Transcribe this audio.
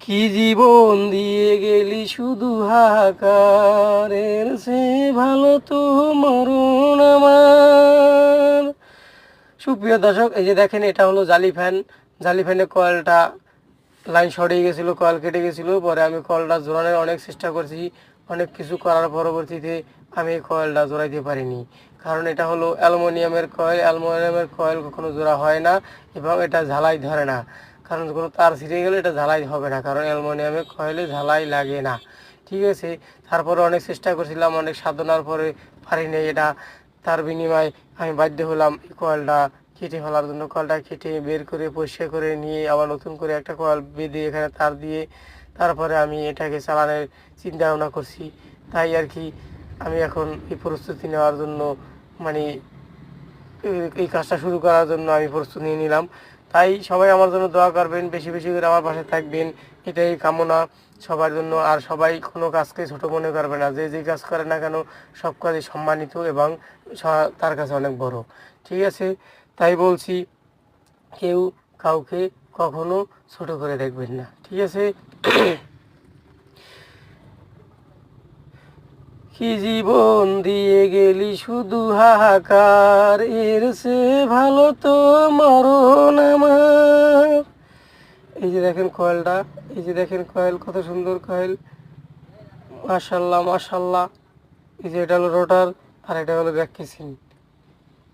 কি জীবন দিয়ে গেলি শুধু হাহাকারের সে ভালো তো মরণ আমার। সুপ্রিয় দর্শক, এই যে দেখেন, এটা হলো জালি ফ্যান। জালি ফ্যানের কয়েলটা লাইন শর্ট হয়ে গেছিলো, কয়েল কেটে গেছিলো। পরে আমি কয়েলটা জোড়ানোর অনেক চেষ্টা করছি, অনেক কিছু করার পরবর্তীতে আমি এই কয়েলটা জোড়াইতে পারিনি। কারণ এটা হলো অ্যালুমিনিয়ামের কয়েল। অ্যালুমিনিয়ামের কয়েল কখনো জোড়া হয় না এবং এটা ঝালাই ধরে না। কারণ কোনো তার ছিঁড়ে গেলে এটা ঝালাই হবে না, কারণ অ্যালুমিনিয়ামের কয়েলে ঝালাই লাগে না। ঠিক আছে, তারপরে অনেক চেষ্টা করছিলাম, অনেক সাধনার পরে পারিনি এটা। তার বিনিময়ে আমি বাধ্য হলাম এই কয়েলটা কেটে ফেলার জন্য। কয়েলটা কেটে বের করে পরিষ্কার করে নিয়ে আবার নতুন করে একটা কয়েল বেঁধে এখানে তার দিয়ে তারপরে আমি এটাকে চালানোর চিন্তা ভাবনা করছি। তাই আর কি আমি এখন এই প্রস্তুতি নেওয়ার জন্য, মানে এই কাজটা শুরু করার জন্য আমি প্রস্তুতি নিয়ে নিলাম। তাই সবাই আমার জন্য দোয়া করবেন, বেশি বেশি করে আমার পাশে থাকবেন, এটাই কামনা সবার জন্য। আর সবাই কোনো কাজকে ছোটো মনে করবে না, যে যে কাজ করে না কেন সব কাজই সম্মানিত এবং তার কাছে অনেক বড়। ঠিক আছে, তাই বলছি, কেউ কাউকে কখনো ছোট করে দেখবেন না। ঠিক আছে। কি জীবন দিয়ে গেলি শুধু হাহাকার, এর সে ভালো তো মরণ আমার। এই যে দেখেন কয়েলটা, এই যে দেখেন কয়েল, কত সুন্দর কয়েল, মাশাল্লাহ মাশাল্লাহ। এই যে এটা হলো রোটার আর এটা হলো ব্যাক কেসিং।